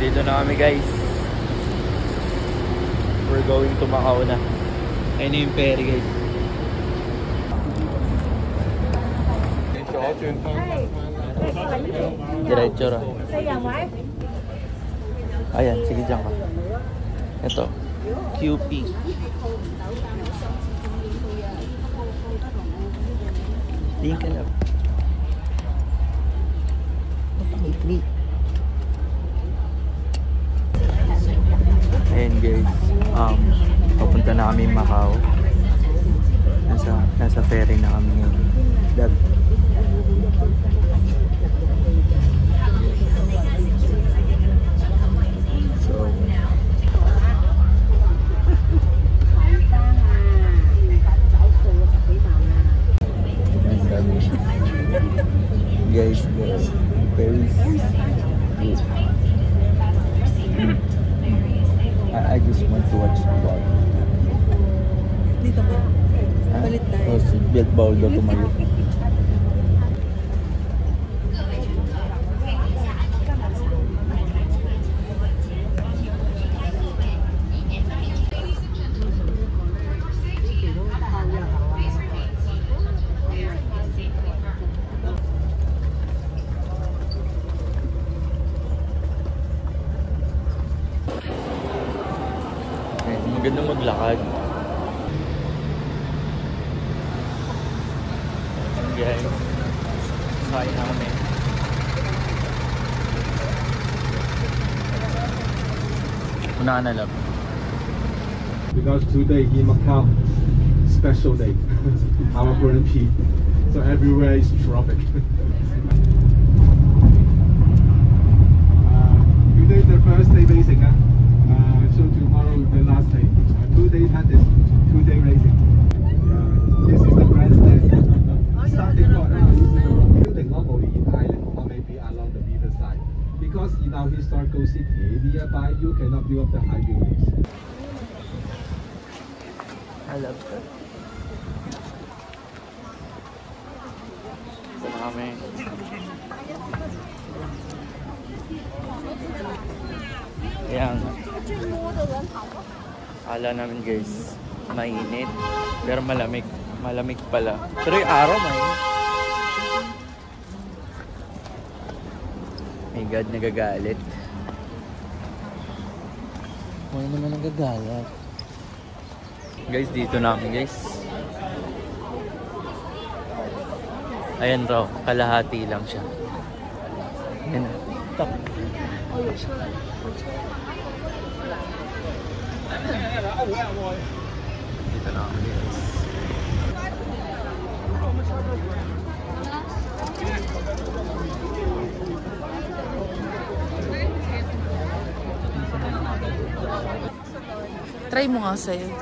Dito na kami guys. We're going to Macau na. Ayun na yung ferry guys. Diretso ra. Ayan, sige dyan ka. Ito, QP. Tingin ka lang. Pangitli. Ayan guys, papunta na kami Macau. Nasa ferry na kami ngayon. So guys, the ferry I just want to watch the vlog. Dito ko. Balit tayo. Oh, seatbelt bawal daw tumayo. Maganda maglakad. Guys, sakay na kami. Una na lang. Because today in Macau, special day, our Grand Prix. So everywhere is traffic. Today the first day racing. So tomorrow the last day. 2 days had this 2-day racing. This is the grandstand. Starting for building normally in Thailand or maybe along the river side. Because in our historical city nearby, you cannot build up the high buildings. I love that. Ito na kami. Ayan. Akala namin guys, mainit. Pero malamig. Malamig pala. Pero yung araw mainit. My God, nagagalit. Wala naman nagagalit. Guys, dito na kami guys. Ayan raw, kalahati lang siya. Ayan na. Top. Dito na kami guys. Try mo nga sa'yo.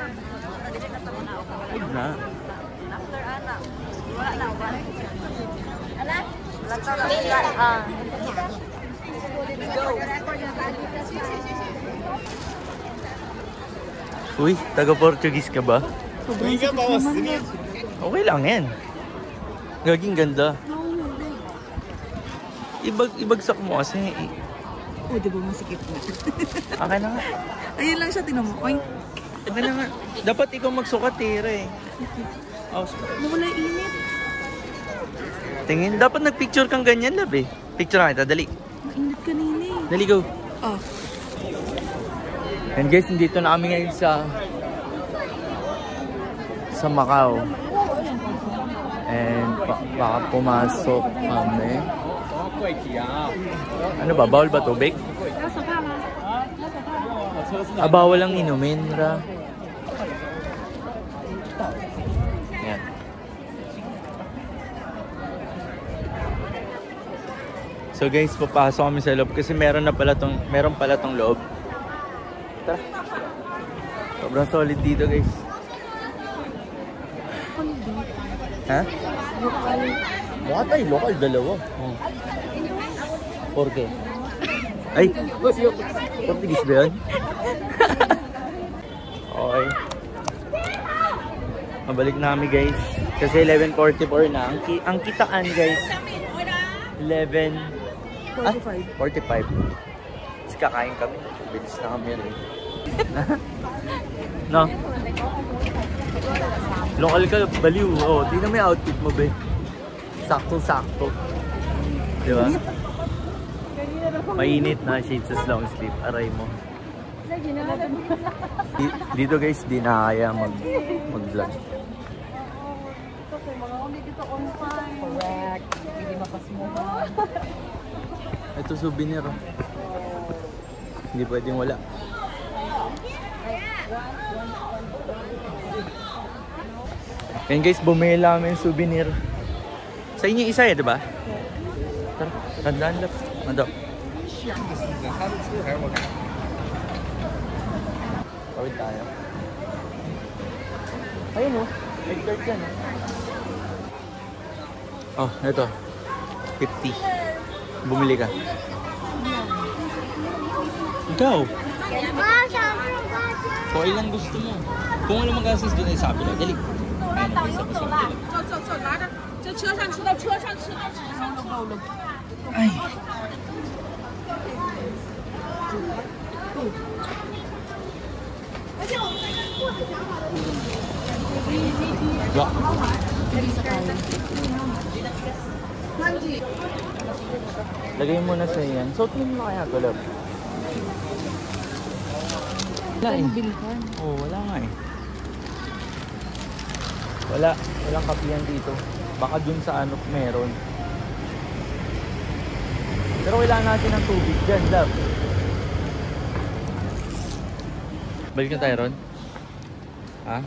Huwag na. Uy, taga-Portuguese ka ba? Okay lang yan. Gaging ganda. Ibagsak mo kasi. Oh, di ba masikip na? Okay na nga. Ayun lang siya, tinan mo. Oink. Okay na nga. Dapat ikaw magsukat, Tira eh. Oh, nawala init. tingin, dapat nagpicture kang ganyan, lab eh. Picture na kita, dali. Mainit kanina eh. Dali, go. Oh. And guys, nandito na kami ngayon sa Macau. And baka pumasok kami. Ano ba? Bawal ba tubig? Bawal ang inumin, ra. Yan. So guys, papasok kami sa loob kasi meron pala tong loob. Tara. Sobrang solid dito, guys. Ha? Local. Mukha tayo, local, dalawa. Oh. Porke? Ay! Portuguese ba yun? Okay. Mabalik na kami, guys. Kasi 11:44 na. Ang kitaan, guys. 45. 45. Tapos kakain kami. Bilis na kami rin. No? Local ka, baliw. Oh, tingnan mo yung outfit mo, be. Sakto-sakto. Diba? Mainit na shades sa long sleeve. Aray mo. Dito guys, di na kaya mag-vlog. Correct. Hindi mapasmuma. Ito souvenir. Oh. Hindi pwedeng wala. Yan guys, bumili lang kami yung souvenir. Sa inyo isa eh, diba? Tara, tandaan lang. Ano? Tawid tayo. Ayun o, egg tart yan oh. Oh, ito. 50. Bumili ka. Ikaw? Kung ilang gusto mo. Kung wala mag-assist doon ay sabi lang. Dali. Ayun, isa pa siya. Ay. Ga. Lagay mo na sa yan. Suot mo na kaya tulad. Wala eh. Oo, wala nga eh. Walang kapihan dito. Baka dun sa ano meron. Pero kailangan natin ng tubig dyan, love. Balik na tayo ron? Ha?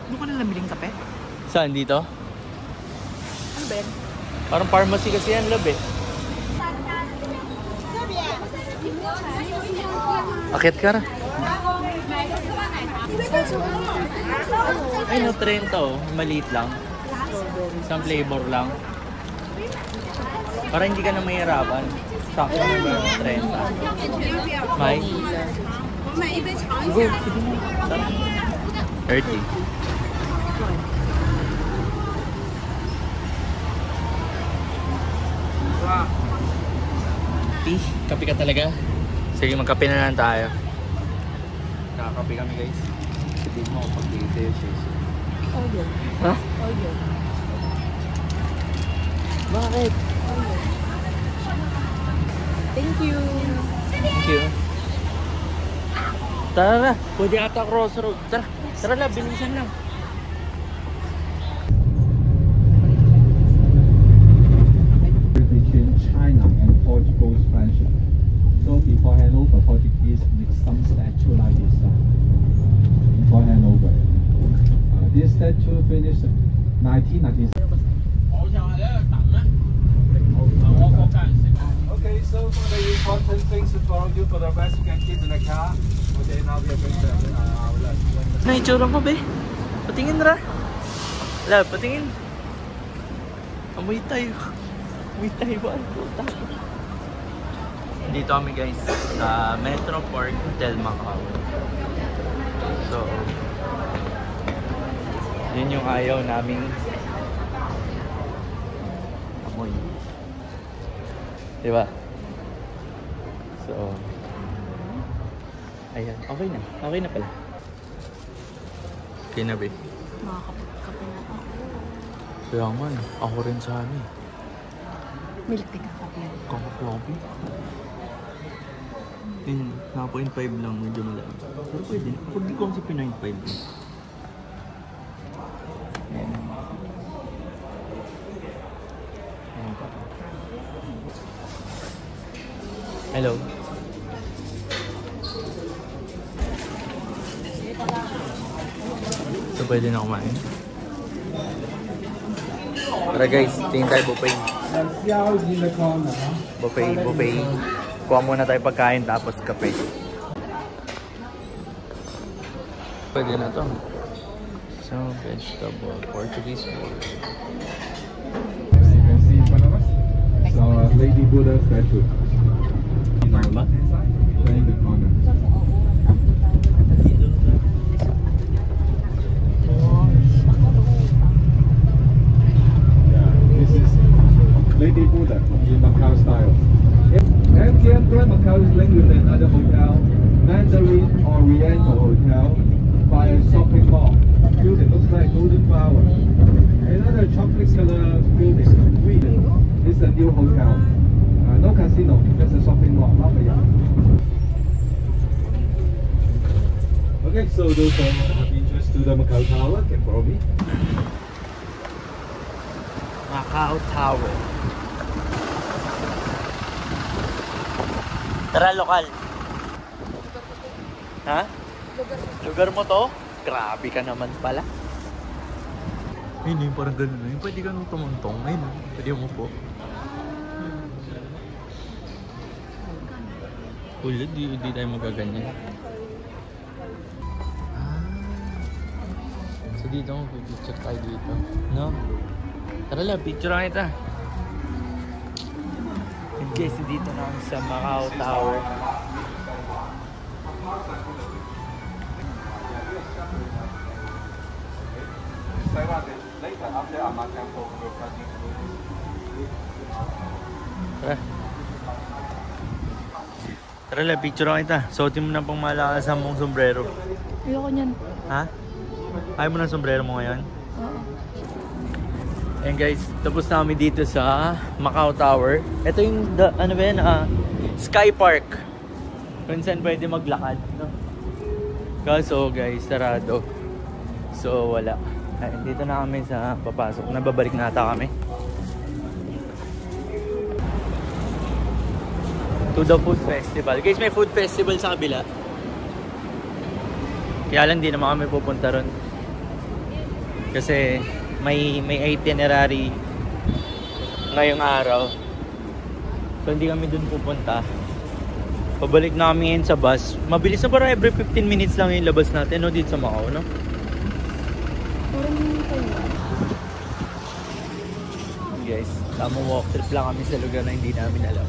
Doon ka na nabiling kape? Saan? Dito? Ano ba yan? Parang pharmacy kasi yan, love eh. Akit ka ra. Ay no, 30 oh. Maliit lang. Isang flavor lang. Para hindi ka na mahirapan. Sakto na ba? 30. May? Go, sige na. Tara. 30. Kape ka talaga? Sige, magkape na lang tayo. Nakakape kami guys. Hindi mo pag-date. Oil. Ha? Oil. Bakit? Thank you. Thank you. Tara na, pwede ata crossroad. Tara, tara na, bilisan lang. Between China and Portugal's friendship. So before handover, Portuguese make some statue like this before handover. This statue finished 1997. Okay, so for the important things for you, for the rest you can keep in the car. Okay, now we are going to outlet. Naitsura mo, be. Patingin ra. Love, patingin. Amoy tayo. Amoy Taiwan. Puta. Dito kami guys sa Metro Park Hotel Macau. So, yun yung ayaw naming amoy. Diba? So, ayan. Okay na. Okay na pala. Okay na, be. Makakapagkape na ako. Kaya man, ako rin sana eh. Milk tea kakape. Coffee. Yun, naka 0.5 lang, medyo malaki. Pero pwede. Pwede ko kasi P95. Hello. So pwede na kumain. Tara guys, tingin tayo buffet. Buffet. Kuha muna tayo pagkain tapos kape. Pwede na to. So, vegetable, Portuguese food. As you can see in front of us, so Lady Buddha statue. Marma? In the corner. This is Lady Buddha in Macau style. MGM Grand Macau is linked with another hotel, Mandarin Oriental Hotel, by a shopping mall. Building looks like golden flower. Another chocolate color building, green. This is a new hotel. No casino, just a shopping mall. Okay, so those who have interest to the Macau Tower can follow me. Macau Tower. Tara, lokal. Ha? Lugar mo to? Grabe ka naman pala. Ayun, parang ganun. Pwede ka nung tumuntong. Ayun, pwede mo po. Ulit, di tayo magaganyan. So dito, mag-picture tayo dito. No? Tara lang, picture lang kita. And guys, dito na kami sa Macau Tower. Tara. Tara lang, picture lang kita. Suotin mo na pang malakasan mong sombrero. Ayoko niyan. Ha? Ayaw mo ng sombrero mo ngayon? Oo. Ayan guys, tapos na kami dito sa Macau Tower. Ito yung, ano ba yan? Sky Park. Kung saan pwede maglakad. No? Kaso guys, sarado. So wala. Ayan, dito na kami sa papasok. Nababalik na ata kami. To the food festival. Guys, may food festival sa kabila. Kaya lang di naman kami pupunta ron. Kasi may itinerary ngayong araw. So hindi kami dun pupunta. Pabalik na kami ngayon sa bus. Mabilis na, parang every 15 minutes lang yung labas natin, no, dito sa Macau, no? Guys, tamang walk trip lang kami sa lugar na hindi namin alam.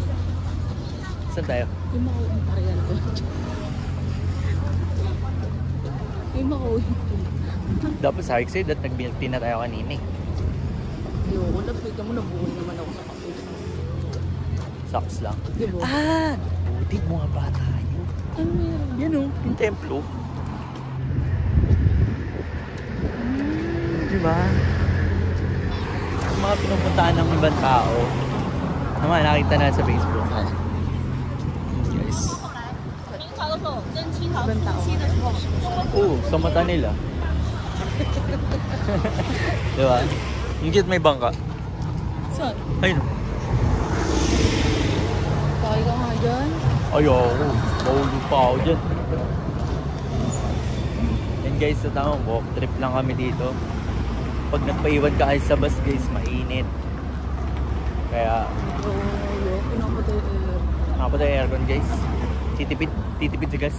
Saan tayo? Yung Macau Imperial ko. Yung Macau. Dapat sa excited at nag-milk tea na tayo kanina eh. Ayoko, napita mo, nabuhay naman ako sa kape. Socks lang. Diba? Ah! Butig mga bata yun. Ano meron? Yan o, yung templo. Diba? Yung mga pinupuntaan ng ibang tao. Naman, nakita na sa Facebook. Yes. Ibang tao. Oo, sa mata nila. Diba? Yung cute may bangka. Saan? Ayun. Sakay ka nga dyan. Ayoko. Mahulog pa ako dyan. And guys, sa tamang walk trip lang kami dito. Pag nagpaiwan ka sa bus guys, mainit. Kaya Ayoko, pinapatay air. nakapatay aircon guys. Titipid sa gas.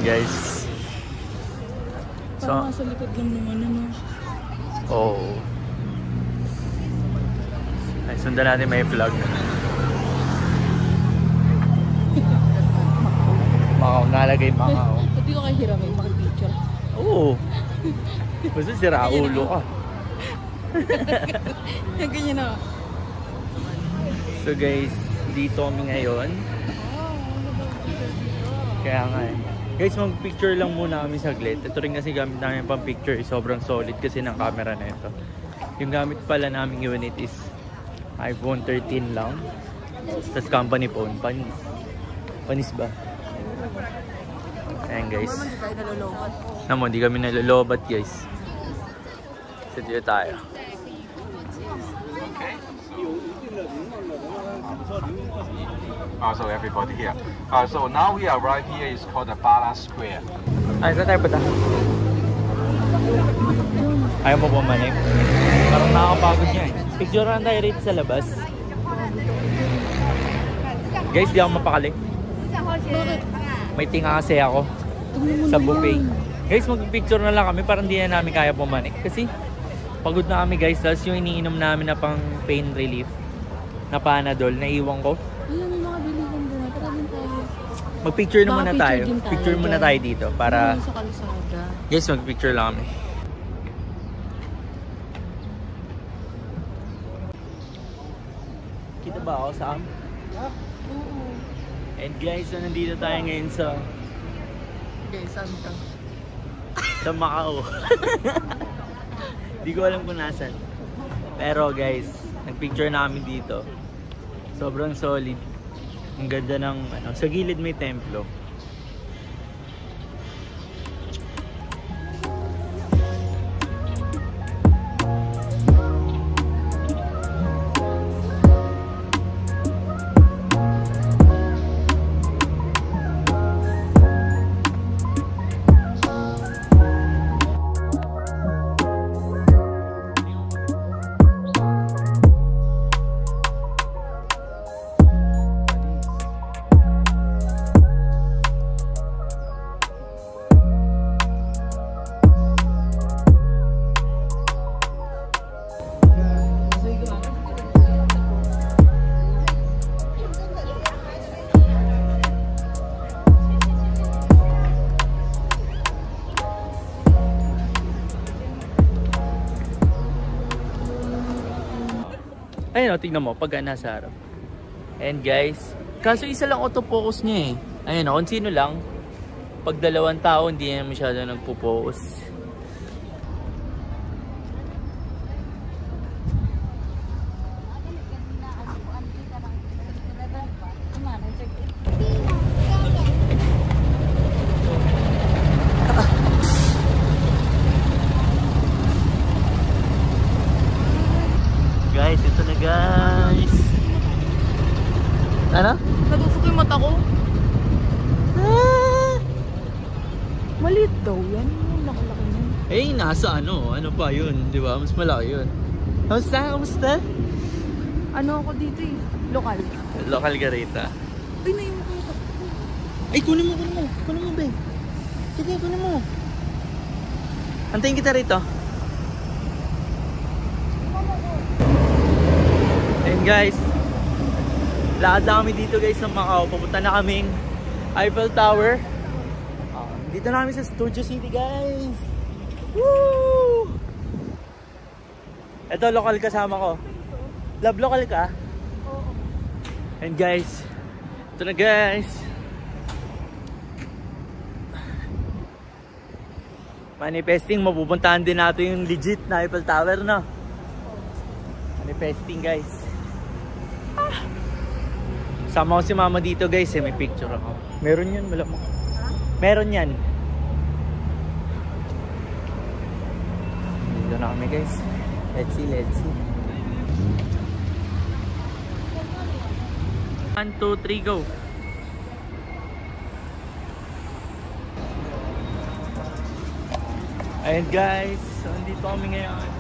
Guys, Parang nasa likod lang naman ano. oh. Ay, sundan natin may vlog. Macau, nalagay Macau. Ba't di ko kayo hiramin makipicture? Oo. Basta sira ulo ka. Ganyan na. So guys, dito kami ngayon. Kaya nga eh. Guys, mag-picture lang muna kami saglit. Ito rin kasi gamit namin pang picture. Sobrang solid kasi ng camera na ito. Yung gamit pala naming unit is iPhone 13 lang. Tapos company phone. Panis ba? Ayan guys. Naman, di kami nalolobat guys. So dito tayo. So everybody here. So now we are right here. It's called the Bala Square. Ay, saan tayo ba? Ayaw mo pumanik? Parang nakakapagod niya eh. Picture lang tayo rito sa labas. Guys, di ako mapakali. May tinga kasi ako sa buffet. Guys, mag-picture na lang kami. Parang di na namin kaya pumanik. Kasi pagod na kami guys. Tapos yung iniinom namin na pang pain relief na Panadol, naiwan ko. Mag-picture na muna tayo. Picture muna tayo dito para... Guys, mag-picture lang kami. Kita ba ako, Sam? Oo. And guys, so nandito tayo ngayon sa... Guys, saan ka? Sa Macau. Di ko alam kung nasan. Pero guys, nag-picture na kami dito. Sobrang solid. Ang ganda ng ano, sa gilid may templo. Ayun o, tignan mo, pag nasa harap. And guys, kaso isa lang autofocus niya eh. Ayun o, kung sino lang, pag dalawang tao, hindi na masyado nagpo-focus. Guys, ito na guys. Ano? Nagusok yung mata ko. Ah! Maliit daw yan. Yung laki-laki yan. Eh, nasa ano? Ano pa yun? Di ba? Mas malaki yun. Kamusta? Kamusta? Ano ako dito eh? Lokal. Local garita. Ay, naiwan ko ito. Ay, kunin mo, kunin mo. Kunin mo, babe. Sige, kunin mo. Antayin kita rito. And guys, lakad na kami dito guys sa Macau. Pupunta na kaming Eiffel Tower. Dito na kami sa Studio City guys. Woo! Ito local kasama ko. Love, local ka? Oo. And guys, ito na guys. Manifesting, mapupuntahan din natin yung legit na Eiffel Tower, no? Manifesting guys. Sama ko si mama dito guys, may picture ako. Meron yan, wala mo. Meron yan. Dito na kami guys. Let's see, let's see. 1, 2, 3, go. Ayan guys, so nandito kami ngayon.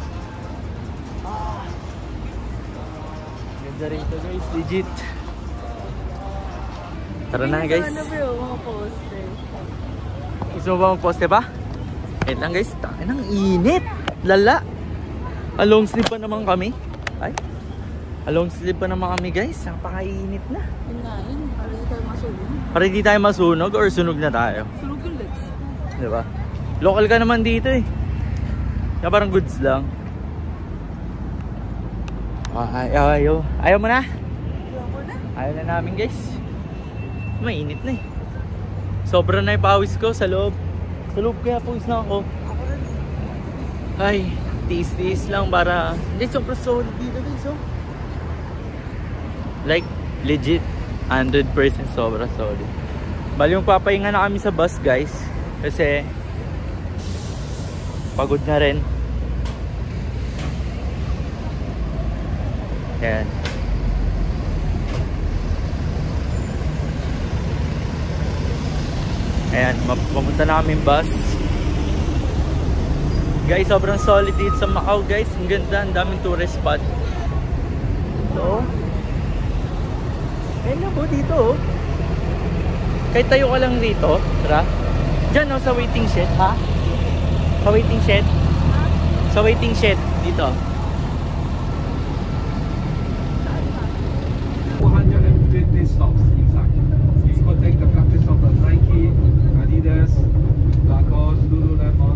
Ganda rito guys, legit. Tara na guys. Ano bro, mga poster. Gusto mo ba mag-poste pa? Ayan lang guys, takin ang init. Lala. Long sleeve pa naman kami. Ay. Long sleeve pa naman kami guys. Napakainit na. Yun nga yun, para hindi tayo masunog. Para hindi tayo masunog or sunog na tayo. Sunog yung legs. Diba? Local ka naman dito eh. Kaya parang goods lang. Ayaw mo na? Ayaw ko na. Ayaw na namin guys. Mainit na eh. Sobra na yung pawis ko sa loob. Sa loob kaya pawis na ako. Ay, tiis-tiis lang para... Hindi, sobrang solid dito guys, oh. Like, legit, 100% sobrang solid. Bali yung papahinga na kami sa bus guys. Kasi, pagod na rin. Ayan. Ayan, mapunta na kami bus. Guys, sobrang solid dito sa Macau guys. Ang ganda, ang daming tourist spot. Ito. Ayan na po dito oh. Kahit tayo ka lang dito, tara. Diyan oh, sa waiting shed, ha? Sa waiting shed. Sa waiting shed, dito. 450 stops inside. You can take the practice of the Nike, Adidas, Lacoste, Lululemon.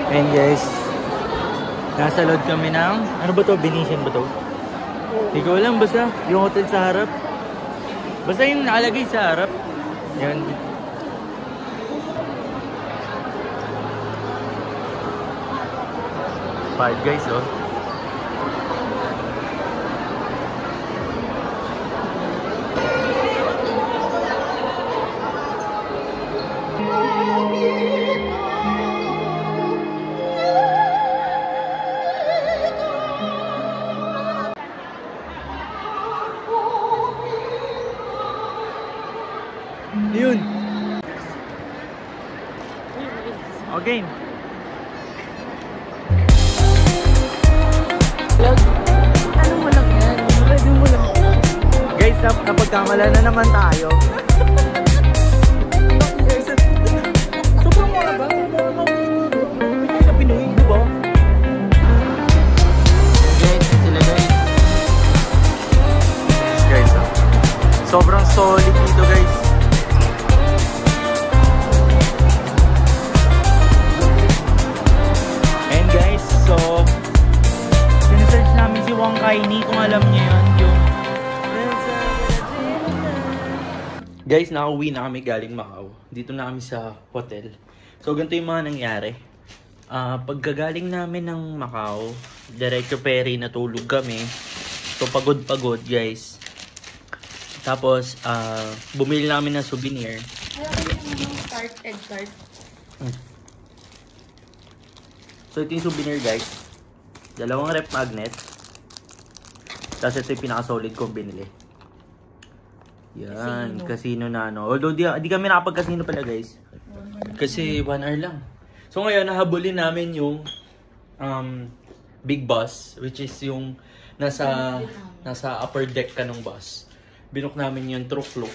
Ayan guys, nasa load kami ng, ano ba to? Venetian ba to? Hindi ko alam, basta yung hotel sa harap. Basta yung nakalagay sa harap. Yan. Five guys oh. Yun. Okay. Ano mo lang yan? Ready mo lang. Guys, napagkamala na naman tayo. Sobrang mura ba? Sa Pinoy, di ba? Guys, sila guys. Guys, oh. Sobrang solid dito guys. And guys, so sinesearch namin si Wang Kaini kung alam niyo yun, yung guys, nakauwi na kami galing Macau. Dito na kami sa hotel. So ganito yung mga nangyari. Pagkagaling namin ng Macau, diretso ferry, natulog kami. So pagod guys. Tapos bumili namin ng souvenir. Tart, egg tart. So ito yung souvenir guys. Dalawang rep magnet. Tapos ito yung pinaka-solid kong binili. Yan, casino na ano. Although di kami nakapag-casino pala guys. Kasi 1 hour lang. So ngayon, nahabulin namin yung big bus. Which is yung nasa upper deck ka ng bus. Binook namin yung through flow.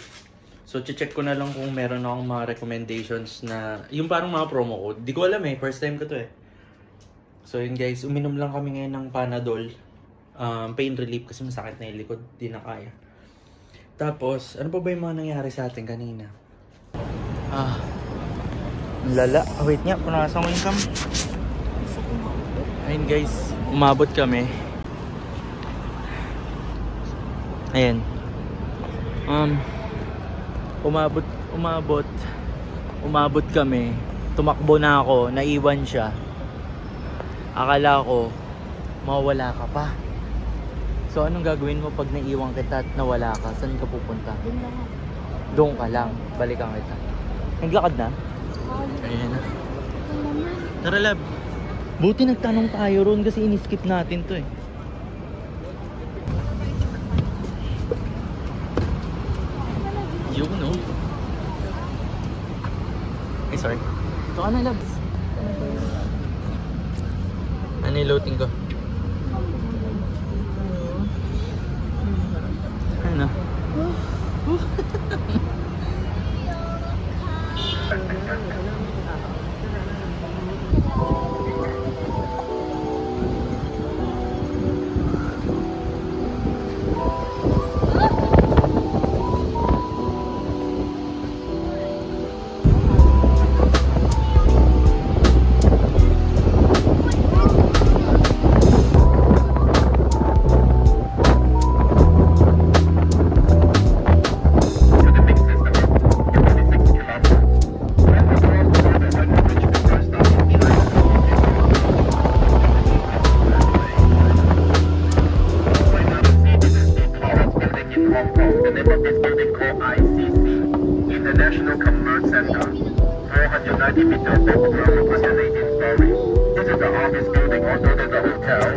So check ko na lang kung meron akong mga recommendations na yung parang mga promo code. Di ko alam eh, first time ko to eh. So yun guys, uminom lang kami ngayon ng Panadol. Pain relief kasi masakit na yung likod. Di na kaya. Tapos, ano pa ba yung mga nangyari sa atin kanina? Lala. Oh, wait nga, punasan ko yung cam. Ayun guys, umabot kami. Ayan. Umabot kami. Tumakbo na ako, naiwan siya. Akala ko, mawala ka pa. So, anong gagawin mo pag naiwan kita at nawala ka? Saan ka pupunta? Doon ka lang. Balikan kita. Naglakad na? Ayan na. Tara, lab. Buti nagtanong tayo ron kasi in-skip natin to eh. Yun, no? Ay, sorry. Ito ka na, labs. Ano yung loading ko? Ano? Terminal Commerce Center, 490 meters above ground, 118 stories. This is the office building, also there's a hotel.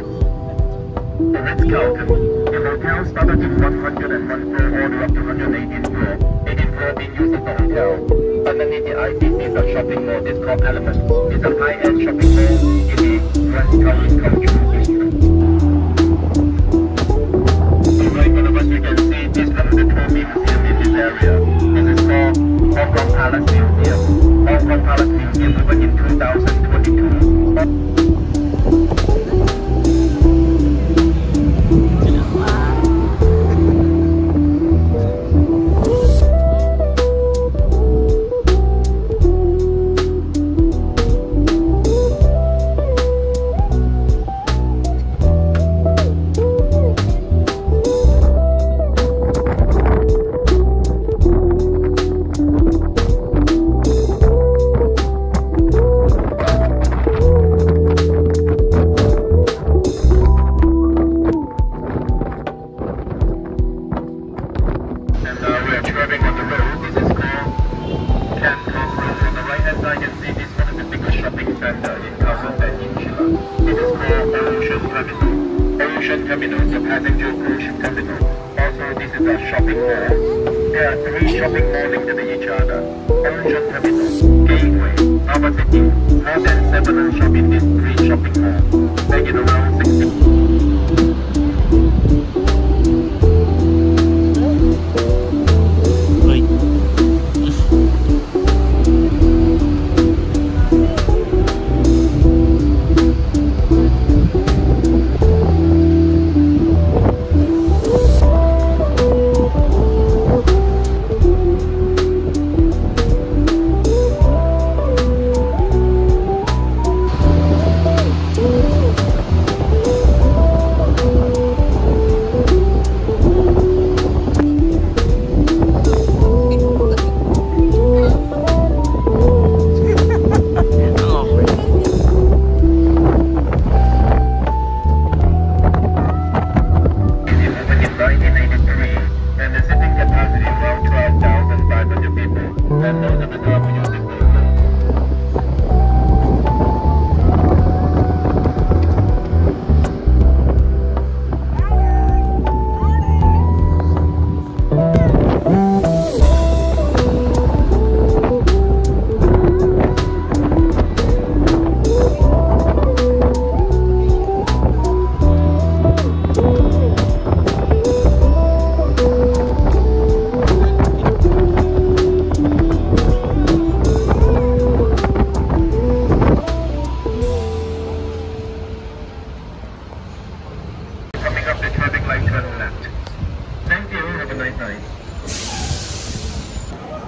The Ritz-Carlton. The hotel started in 101 floor all the way up to 118 floor. 18th floor being used as the hotel. Underneath the ICC is a shopping mall. This called Element. It's a high-end shopping mall in the West Kowloon Cultural District. Right in front of us you can see this one of the Tomy Museum in this area. This is called Hong Kong Palace Museum. Hong Kong Palace Museum opened in 2022. Terminal, the passenger cruise ship terminal. Also, this is a shopping mall. There are 3 shopping malls linked to each other. Ocean Terminal, Gateway, Harbour City. More than 700 shops in these 3 shopping malls, making around 60.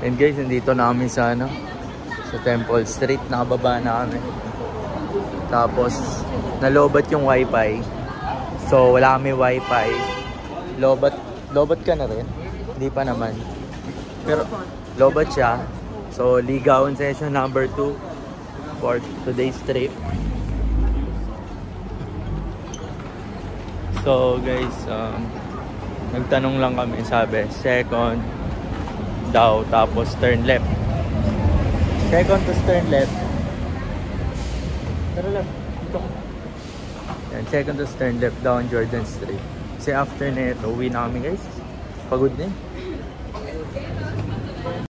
And guys, nandito namin sa sa Temple Street. Nakababa na kami. Tapos nalobat yung wifi. So wala kami wifi. Lobat ka na rin? Hindi pa naman. Pero lobat siya. So ligawan session number 2 for today's trip. So guys, nagtanong lang kami, sabi second daw, tapos turn left. Second to turn left. Tara lang, dito. Yan, second to turn left down Jordan Street. Kasi after na ito, uwi na kami guys. Pagod na